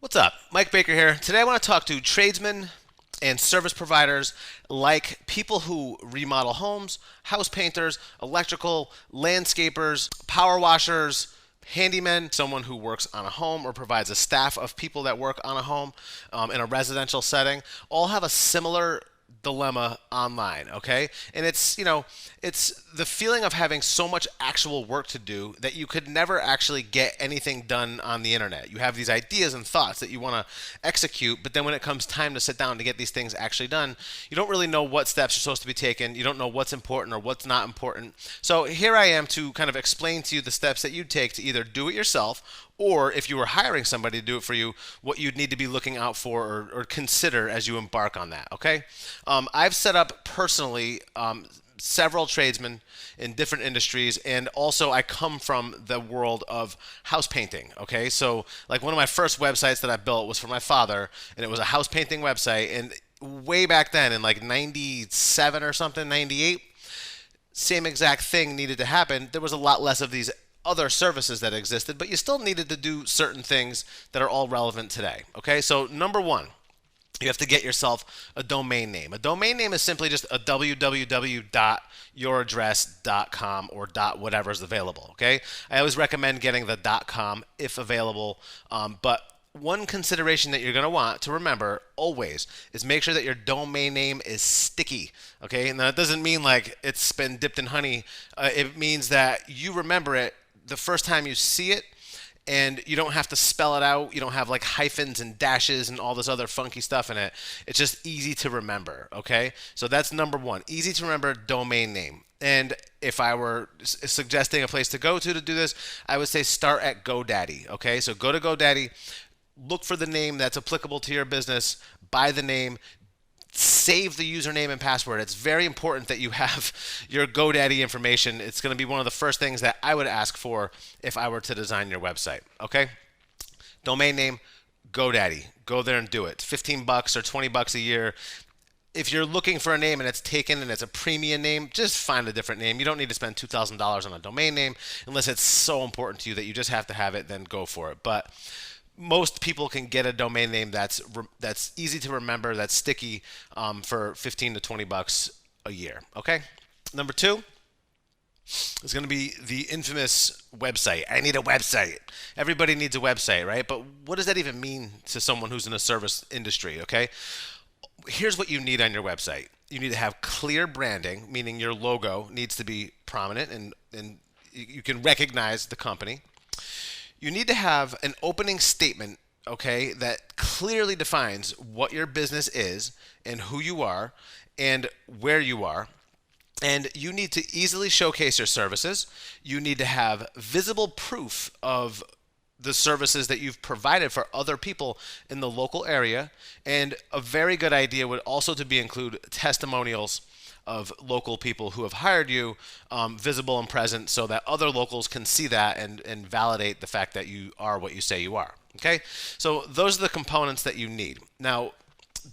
What's up? Mike Baker here. Today I want to talk to tradesmen and service providers like people who remodel homes, house painters, electrical, landscapers, power washers, handymen, someone who works on a home or provides a staff of people that work on a home in a residential setting, all have a similar dilemma online, okay? And it's the feeling of having so much actual work to do that you could never actually get anything done on the internet. You have these ideas and thoughts that you want to execute, but then when it comes time to sit down to get these things actually done, you don't really know what steps are supposed to be taken. You don't know what's important or what's not important. So here I am to kind of explain to you the steps that you'd take to either do it yourself, or if you were hiring somebody to do it for you, what you'd need to be looking out for or consider as you embark on that. Okay, I've set up personally several tradesmen in different industries, and also I come from the world of house painting. Okay, so like one of my first websites that I built was for my father, and it was a house painting website, and way back then in like 97 or something, 98, same exact thing needed to happen. There was a lot less of these other services that existed, but you still needed to do certain things that are all relevant today. Okay, so number one, you have to get yourself a domain name. A domain name is simply just a www.youraddress.com or dot whatever is available. Okay, I always recommend getting the .com if available, but one consideration that you're going to want to remember always is make sure that your domain name is sticky. Okay, and that doesn't mean like it's been dipped in honey. It means that you remember it the first time you see it, and you don't have to spell it out. You don't have like hyphens and dashes and all this other funky stuff in it. It's just easy to remember. Okay, so that's number one, easy to remember domain name. And if I were suggesting a place to go to do this, I would say start at GoDaddy. Okay, so go to GoDaddy, look for the name that's applicable to your business, buy the name, save the username and password. It's very important that you have your GoDaddy information. It's going to be one of the first things that I would ask for if I were to design your website. Okay? Domain name, GoDaddy. Go there and do it. 15 bucks or 20 bucks a year. If you're looking for a name and it's taken and it's a premium name, just find a different name. You don't need to spend $2,000 on a domain name unless it's so important to you that you just have to have it, then go for it. But most people can get a domain name that's easy to remember, that's sticky, for 15 to 20 bucks a year. Okay. Number two is going to be the infamous website. I need a website. Everybody needs a website, right? But what does that even mean to someone who's in a service industry? Okay. Here's what you need on your website. You need to have clear branding, meaning your logo needs to be prominent and you can recognize the company. You need to have an opening statement, okay, that clearly defines what your business is and who you are and where you are. And you need to easily showcase your services. You need to have visible proof of the services that you've provided for other people in the local area. And a very good idea would also to be include testimonials of local people who have hired you, visible and present, so that other locals can see that and validate the fact that you are what you say you are. Okay, so those are the components that you need. Now,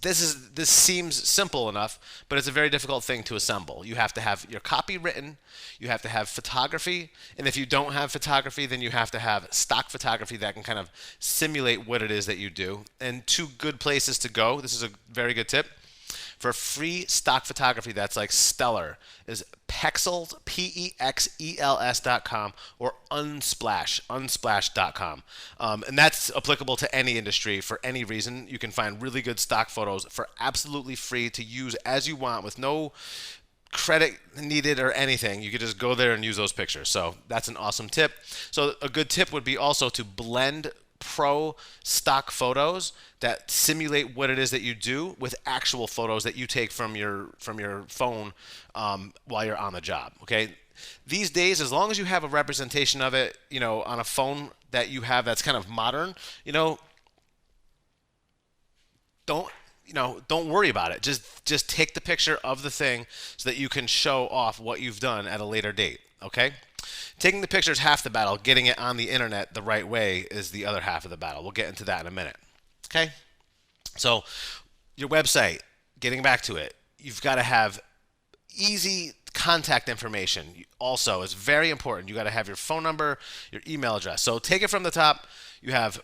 this seems simple enough, but it's a very difficult thing to assemble. You have to have your copy written, you have to have photography, and if you don't have photography, then you have to have stock photography that can kind of simulate what it is that you do. And two good places to go, this is a very good tip, for free stock photography that's like stellar is Pexels, Pexels.com, or unsplash.com. And that's applicable to any industry for any reason. You can find really good stock photos for absolutely free to use as you want with no credit needed or anything. You could just go there and use those pictures. So that's an awesome tip. So a good tip would be also to blend pro stock photos that simulate what it is that you do with actual photos that you take from your phone while you're on the job. Okay, these days, as long as you have a representation of it, on a phone that you have that's kind of modern, don't don't worry about it. Just take the picture of the thing so that you can show off what you've done at a later date. Okay. Taking the picture is half the battle. Getting it on the internet the right way is the other half of the battle. We'll get into that in a minute. Okay? So, your website, getting back to it, you've got to have easy contact information. Also, is very important. You got to have your phone number, your email address. So, take it from the top. You have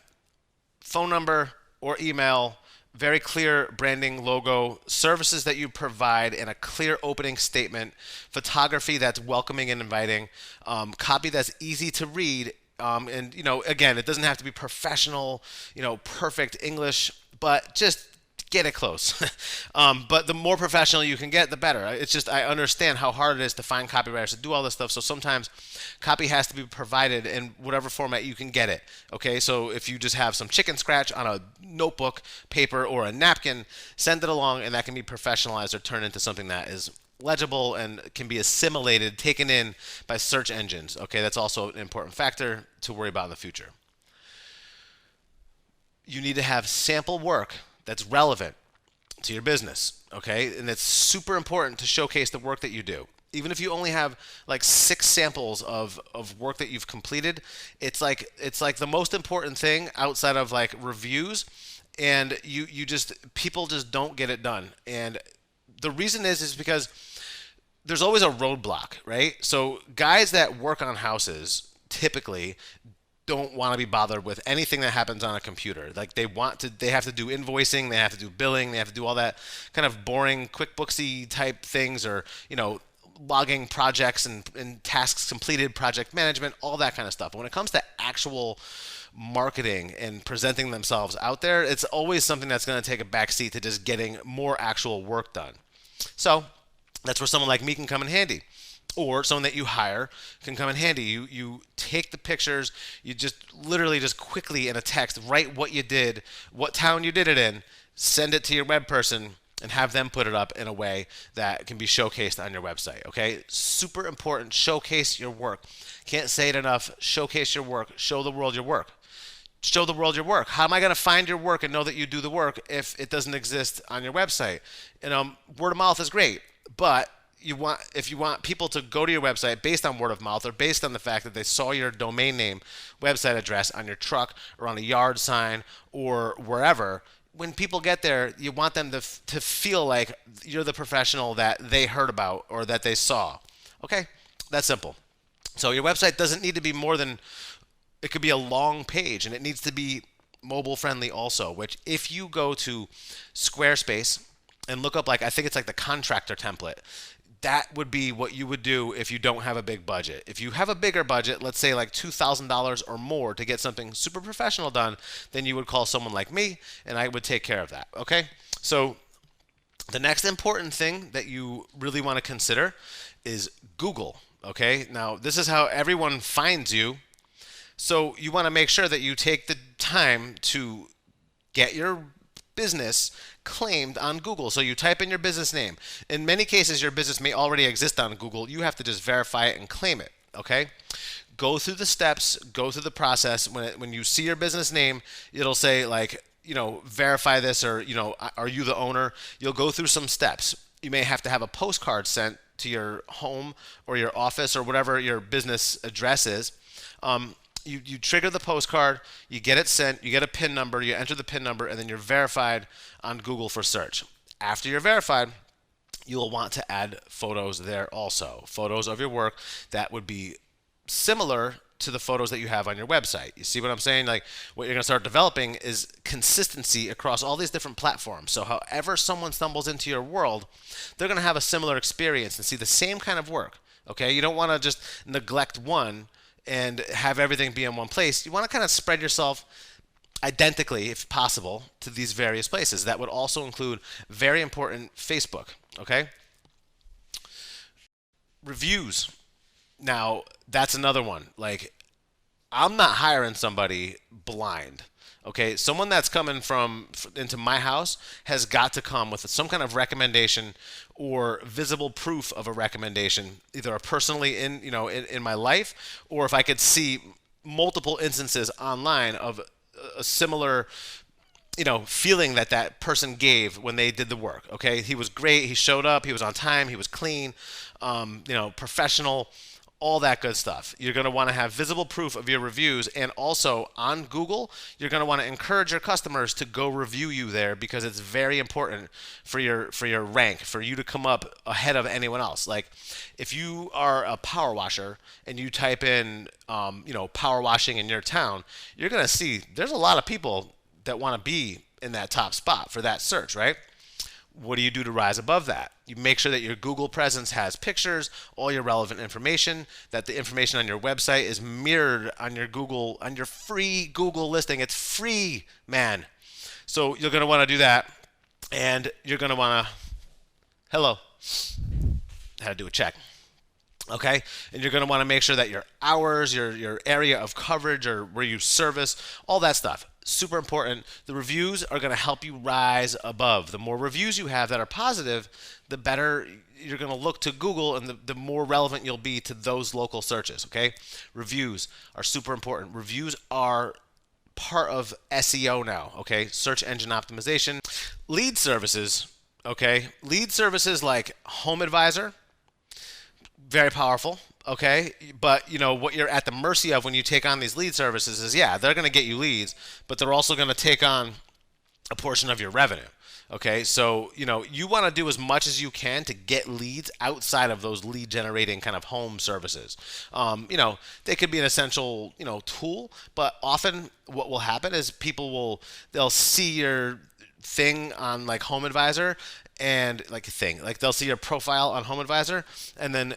phone number or email, very clear branding, logo, services that you provide, and a clear opening statement, photography that's welcoming and inviting, copy that's easy to read. And again, it doesn't have to be professional, perfect English, but just get it close. But the more professional you can get, the better. It's just I understand how hard it is to find copywriters to do all this stuff. So sometimes copy has to be provided in whatever format you can get it. Okay, so if you just have some chicken scratch on a notebook, paper, or a napkin, send it along, and that can be professionalized or turned into something that is legible and can be assimilated, taken in by search engines. Okay, that's also an important factor to worry about in the future. You need to have sample work that's relevant to your business, okay? And it's super important to showcase the work that you do. Even if you only have like 6 samples of work that you've completed, it's like the most important thing outside of like reviews, and you just people just don't get it done. And the reason is because there's always a roadblock, right? So guys that work on houses typically don't want to be bothered with anything that happens on a computer. Like they have to do invoicing, they have to do billing, they have to do all that kind of boring QuickBooksy type things, or logging projects and tasks completed, project management, all that kind of stuff. But when it comes to actual marketing and presenting themselves out there, it's always something that's going to take a backseat to just getting more actual work done. So that's where someone like me can come in handy, or someone that you hire can come in handy. You take the pictures, you just literally just quickly in a text write what you did, what town you did it in, send it to your web person, and have them put it up in a way that can be showcased on your website. Okay, super important. Showcase your work. Can't say it enough. Showcase your work. Show the world your work. Show the world your work. How am I going to find your work and know that you do the work if it doesn't exist on your website? Word of mouth is great, but if you want people to go to your website based on word of mouth, or based on the fact that they saw your domain name, website address on your truck or on a yard sign or wherever, when people get there, you want them to feel like you're the professional that they heard about or that they saw. Okay, that's simple. So your website doesn't need to be more than, it could be a long page, and it needs to be mobile friendly also, which if you go to Squarespace and look up, like, I think it's like the contractor template, that would be what you would do if you don't have a big budget. If you have a bigger budget, let's say like $2,000 or more to get something super professional done, then you would call someone like me and I would take care of that. Okay? So the next important thing that you really want to consider is Google. Okay? Now, this is how everyone finds you. So you want to make sure that you take the time to get your business claimed on Google. So you type in your business name. In many cases, your business may already exist on Google. You have to just verify it and claim it. Okay? Go through the steps, go through the process. When you see your business name, it'll say like, verify this, or, are you the owner? You'll go through some steps. You may have to have a postcard sent to your home or your office or whatever your business address is. You trigger the postcard, you get it sent, you get a PIN number, you enter the PIN number, and then you're verified on Google for search. After you're verified, you will want to add photos there also. Photos of your work that would be similar to the photos that you have on your website. You see what I'm saying? Like, what you're going to start developing is consistency across all these different platforms. So however someone stumbles into your world, they're going to have a similar experience and see the same kind of work. Okay? You don't want to just neglect one and have everything be in one place. You want to kind of spread yourself identically, if possible, to these various places. That would also include, very important, Facebook. Okay? Reviews. Now, that's another one. Like, I'm not hiring somebody blind. Okay, someone that's coming into my house has got to come with some kind of recommendation or visible proof of a recommendation, either personally in my life, or if I could see multiple instances online of a similar feeling that person gave when they did the work. Okay, he was great, he showed up, he was on time, he was clean, professional. All that good stuff. You're going to want to have visible proof of your reviews, and also on Google, you're going to want to encourage your customers to go review you there, because it's very important for your rank, for you to come up ahead of anyone else. Like, if you are a power washer and you type in power washing in your town, you're going to see there's a lot of people that want to be in that top spot for that search, right? What do you do to rise above that? You make sure that your Google presence has pictures, all your relevant information, that the information on your website is mirrored on your Google, on your free Google listing. It's free, man. So you're going to want to do that, and you're going to want to, hello, I had to do a check. Okay, and you're going to want to make sure that your hours, your area of coverage, or where you service, all that stuff, super important. The reviews are going to help you rise above. The more reviews you have that are positive, the better you're going to look to Google, and the more relevant you'll be to those local searches. Okay, reviews are super important. Reviews are part of SEO now. Okay, search engine optimization. Lead services. Okay, lead services like Home Advisor. Very powerful, okay? But, what you're at the mercy of when you take on these lead services is, yeah, they're going to get you leads, but they're also going to take on a portion of your revenue, okay? So, you want to do as much as you can to get leads outside of those lead generating kind of home services. They could be an essential, tool, but often what will happen is they'll see your thing on like Home Advisor and they'll see your profile on Home Advisor, and then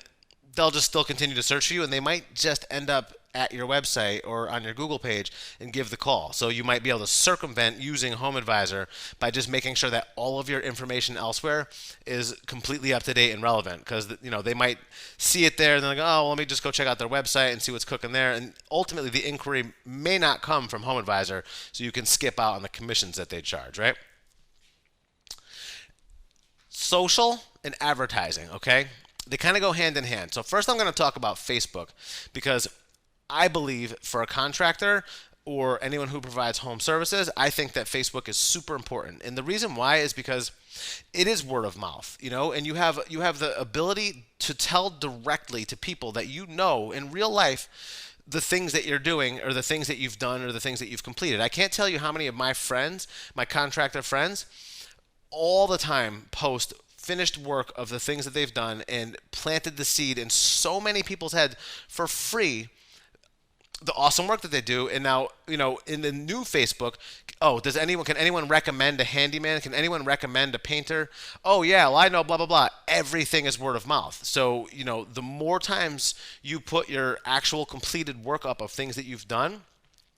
they'll just still continue to search for you, and they might just end up at your website or on your Google page and give the call. So you might be able to circumvent using Home Advisor by just making sure that all of your information elsewhere is completely up to date and relevant, because they might see it there and they're like, oh, well, let me just go check out their website and see what's cooking there. And ultimately the inquiry may not come from Home Advisor, so you can skip out on the commissions that they charge, right? Social and advertising, okay? They kind of go hand in hand. So first I'm going to talk about Facebook, because I believe for a contractor or anyone who provides home services, I think that Facebook is super important. And the reason why is because it is word of mouth, and you have the ability to tell directly to people that in real life the things that you're doing, or the things that you've done, or the things that you've completed. I can't tell you how many of my friends, my contractor friends, all the time post finished work of the things that they've done and planted the seed in so many people's heads for free, the awesome work that they do. And now, in the new Facebook, can anyone recommend a handyman? Can anyone recommend a painter? Oh yeah, well, I know, blah, blah, blah. Everything is word of mouth. So, the more times you put your actual completed work up of things that you've done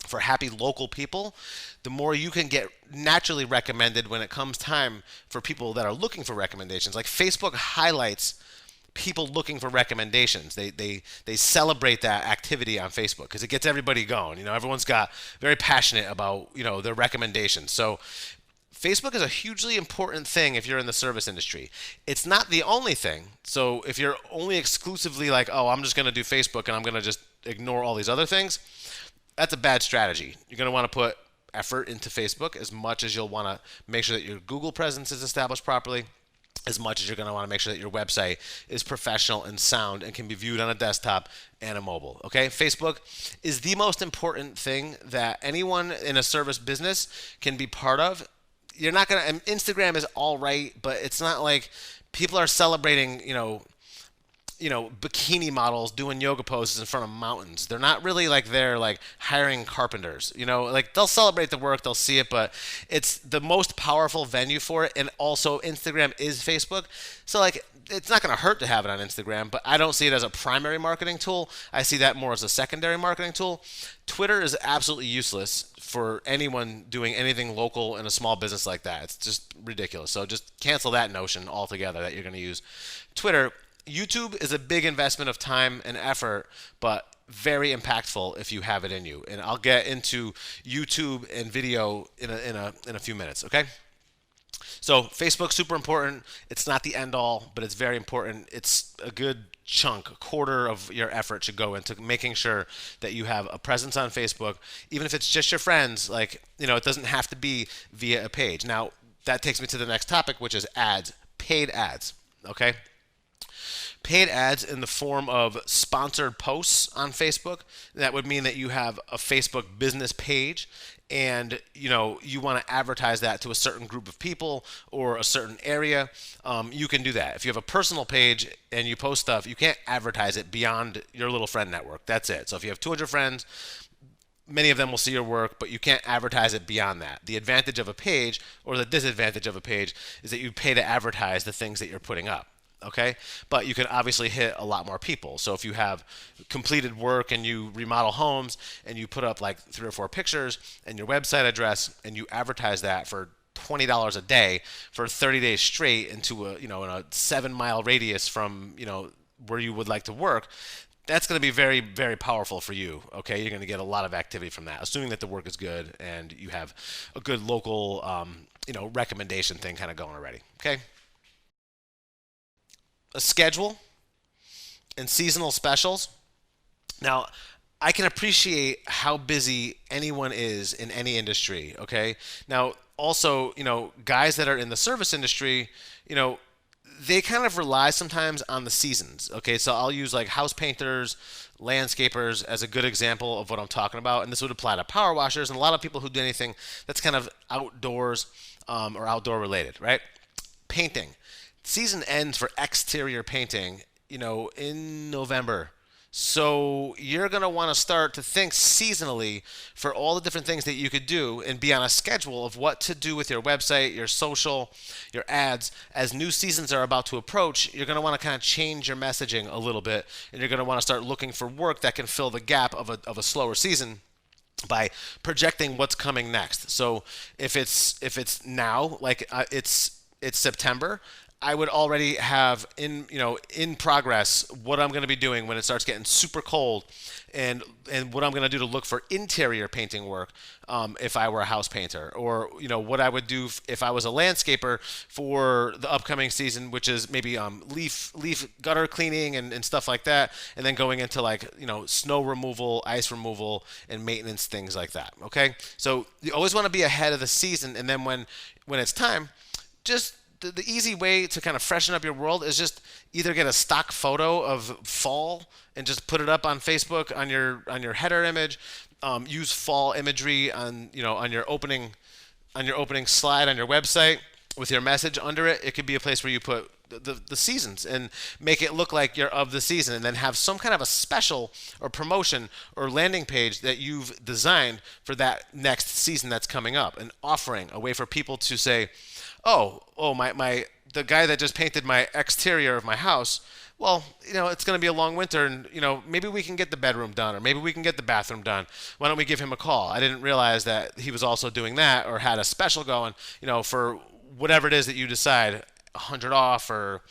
for happy local people, the more you can get naturally recommended when it comes time for people that are looking for recommendations. Like Facebook highlights people looking for recommendations. They celebrate that activity on Facebook because it gets everybody going. Everyone's got very passionate about, their recommendations. So Facebook is a hugely important thing if you're in the service industry. It's not the only thing. So if you're only exclusively like, oh, I'm just going to do Facebook and I'm going to just ignore all these other things, that's a bad strategy. You're going to want to put effort into Facebook as much as you'll want to make sure that your Google presence is established properly, as much as you're going to want to make sure that your website is professional and sound and can be viewed on a desktop and a mobile. Okay? Facebook is the most important thing that anyone in a service business can be part of. You're not going to, Instagram is all right, but it's not like people are celebrating, bikini models doing yoga poses in front of mountains. They're not really they're hiring carpenters, they'll celebrate the work, they'll see it, but it's the most powerful venue for it. And also Instagram is Facebook. So it's not going to hurt to have it on Instagram, but I don't see it as a primary marketing tool. I see that more as a secondary marketing tool. Twitter is absolutely useless for anyone doing anything local in a small business like that. It's just ridiculous. So just cancel that notion altogether that you're going to use Twitter. YouTube is a big investment of time and effort, but very impactful if you have it in you. And I'll get into YouTube and video in a few minutes, okay? So Facebook's super important. It's not the end all, but it's very important. It's a good chunk, a quarter of your effort should go into making sure that you have a presence on Facebook, even if it's just your friends. It doesn't have to be via a page. Now, that takes me to the next topic, which is ads, paid ads, okay? Paid ads in the form of sponsored posts on Facebook. That would mean that you have a Facebook business page and you want to advertise that to a certain group of people or a certain area. You can do that. If you have a personal page and you post stuff, you can't advertise it beyond your little friend network. That's it. So if you have 200 friends, many of them will see your work, but you can't advertise it beyond that. The advantage of a page, or the disadvantage of a page, is that you pay to advertise the things that you're putting up. Okay, but you can obviously hit a lot more people. So if you have completed work and you remodel homes and you put up like 3 or 4 pictures and your website address and you advertise that for $20 a day for 30 days straight into a, in a 7 mile radius from where you would like to work, that's going to be very, very powerful for you. Okay, you're going to get a lot of activity from that, assuming that the work is good and you have a good local, recommendation thing kind of going already. Okay, a schedule and seasonal specials. Now, I can appreciate how busy anyone is in any industry. Okay, now also, guys that are in the service industry, they kind of rely sometimes on the seasons. Okay, so I'll use like house painters, landscapers as a good example of what I'm talking about, and this would apply to power washers and a lot of people who do anything that's kind of outdoors or outdoor related, right? Painting. Season ends for exterior painting, in November. So you're going to want to start to think seasonally for all the different things that you could do and be on a schedule of what to do with your website, your social, your ads. As new seasons are about to approach, you're going to want to kind of change your messaging a little bit, and you're going to want to start looking for work that can fill the gap of a slower season by projecting what's coming next. So if it's now, like it's September, I would already have in progress what I'm going to be doing when it starts getting super cold, and what I'm going to do to look for interior painting work if I were a house painter, or what I would do if I was a landscaper for the upcoming season, which is maybe leaf gutter cleaning and stuff like that, and then going into like snow removal, ice removal, and maintenance, things like that. Okay, so you always want to be ahead of the season, and then when it's time, just the easy way to kind of freshen up your world is just either get a stock photo of fall and just put it up on Facebook on your header image. Use fall imagery on your opening slide on your website with your message under it. It could be a place where you put the seasons and make it look like you're of the season, and then have some kind of a special or promotion or landing page that you've designed for that next season that's coming up, an offering, a way for people to say, my the guy that just painted my exterior of my house, well, it's going to be a long winter, and maybe we can get the bedroom done, or maybe we can get the bathroom done. Why don't we give him a call? I didn't realize that he was also doing that, or had a special going, for whatever it is that you decide, 100 off or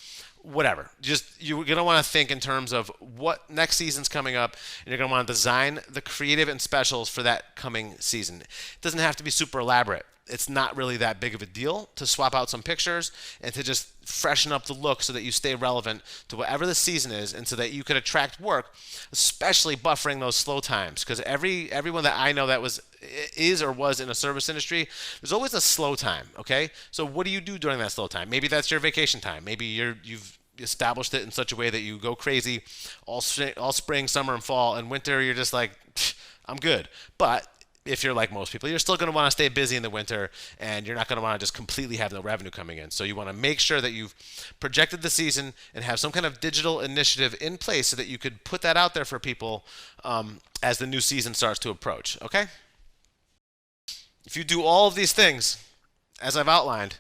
whatever. Just you're going to want to think in terms of what next season's coming up, and you're going to want to design the creative and specials for that coming season. It doesn't have to be super elaborate. It's not really that big of a deal to swap out some pictures and to just freshen up the look so that you stay relevant to whatever the season is, and so that you could attract work, especially buffering those slow times. Because everyone that I know that is or was in a service industry, there's always a slow time. Okay, so what do you do during that slow time? Maybe that's your vacation time. Maybe you've established it in such a way that you go crazy all spring, summer, and fall, and winter you're just like, I'm good. But if you're like most people, you're still going to want to stay busy in the winter, and you're not going to want to just completely have no revenue coming in. So you want to make sure that you've projected the season and have some kind of digital initiative in place so that you could put that out there for people as the new season starts to approach. Okay? If you do all of these things, as I've outlined,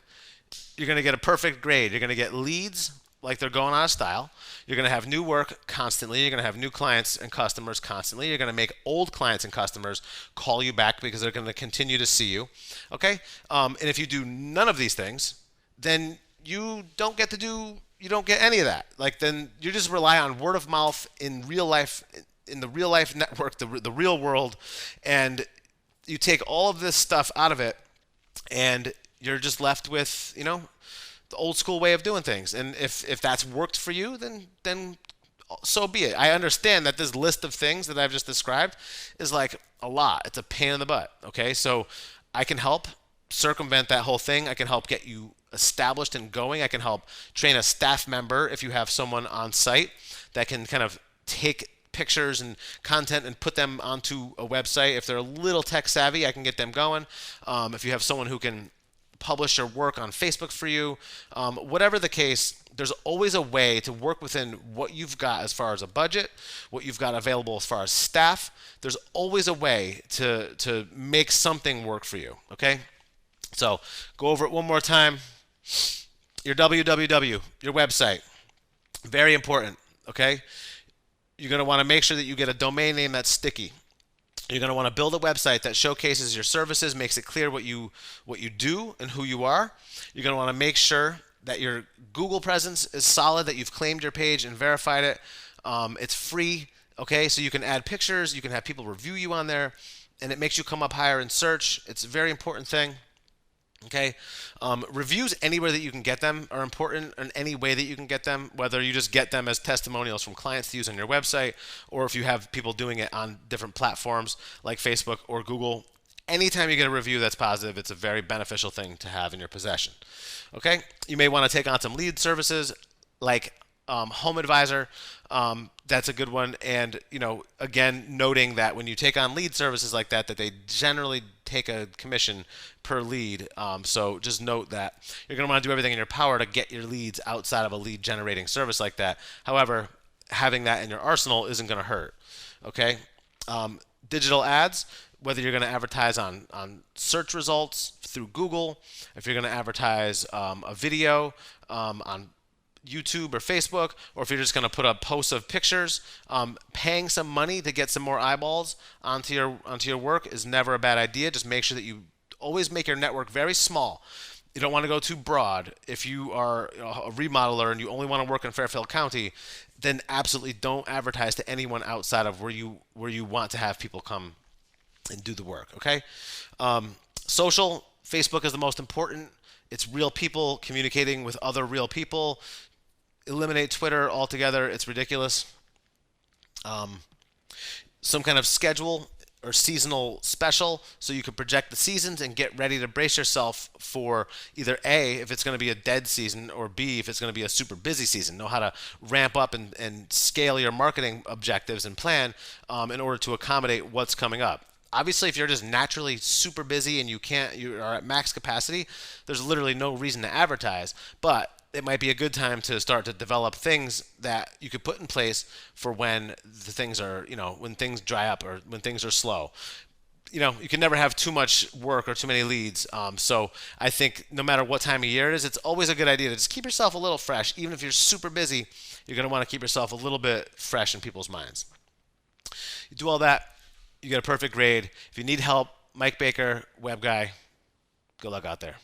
you're going to get a perfect grade. You're going to get leads like they're going out of style. You're going to have new work constantly. You're going to have new clients and customers constantly. You're going to make old clients and customers call you back because they're going to continue to see you. Okay? And if you do none of these things, then you don't get any of that. Like, then you just rely on word of mouth in real life, in the real life network, the real world, and you take all of this stuff out of it, and you're just left with, the old school way of doing things. And if that's worked for you, then so be it. I understand that this list of things that I've just described is like a lot. It's a pain in the butt. Okay, so I can help circumvent that whole thing. I can help get you established and going. I can help train a staff member if you have someone on site that can kind of take pictures and content and put them onto a website. If they're a little tech savvy, I can get them going. If you have someone who can publish your work on Facebook for you. Whatever the case, there's always a way to work within what you've got as far as a budget, what you've got available as far as staff. There's always a way to make something work for you, okay? So go over it one more time. Your www, your website, very important, okay? You're going to want to make sure that you get a domain name that's sticky. You're going to want to build a website that showcases your services, makes it clear what you do and who you are. You're going to want to make sure that your Google presence is solid, that you've claimed your page and verified it. It's free, okay? So you can add pictures, you can have people review you on there, and it makes you come up higher in search. It's a very important thing. Okay, reviews anywhere that you can get them are important in any way that you can get them, whether you just get them as testimonials from clients to use on your website, or if you have people doing it on different platforms like Facebook or Google. Anytime you get a review that's positive, it's a very beneficial thing to have in your possession. Okay, you may want to take on some lead services like Home Advisor. That's a good one. And, again, noting that when you take on lead services like that, that they generally take a commission per lead. So just note that you're going to want to do everything in your power to get your leads outside of a lead generating service like that. However, having that in your arsenal isn't going to hurt. Okay. Digital ads, whether you're going to advertise on search results through Google, if you're going to advertise a video on YouTube or Facebook, or if you're just going to put up posts of pictures, paying some money to get some more eyeballs onto your work is never a bad idea. Just make sure that you always make your network very small. You don't want to go too broad. If you are a remodeler and you only want to work in Fairfield County, then absolutely don't advertise to anyone outside of where you want to have people come and do the work. Okay. Social, Facebook is the most important. It's real people communicating with other real people. Eliminate Twitter altogether. It's ridiculous. Some kind of schedule or seasonal special so you can project the seasons and get ready to brace yourself for either A, if it's going to be a dead season, or B, if it's going to be a super busy season. Know how to ramp up and scale your marketing objectives and plan in order to accommodate what's coming up. Obviously, if you're just naturally super busy and you are at max capacity, there's literally no reason to advertise. But it might be a good time to start to develop things that you could put in place for when the things are, when things dry up or when things are slow. You can never have too much work or too many leads. So I think no matter what time of year it is, it's always a good idea to just keep yourself a little fresh. Even if you're super busy, you're going to want to keep yourself a little bit fresh in people's minds. You do all that, you get a perfect grade. If you need help, Mike Baker, web guy, good luck out there.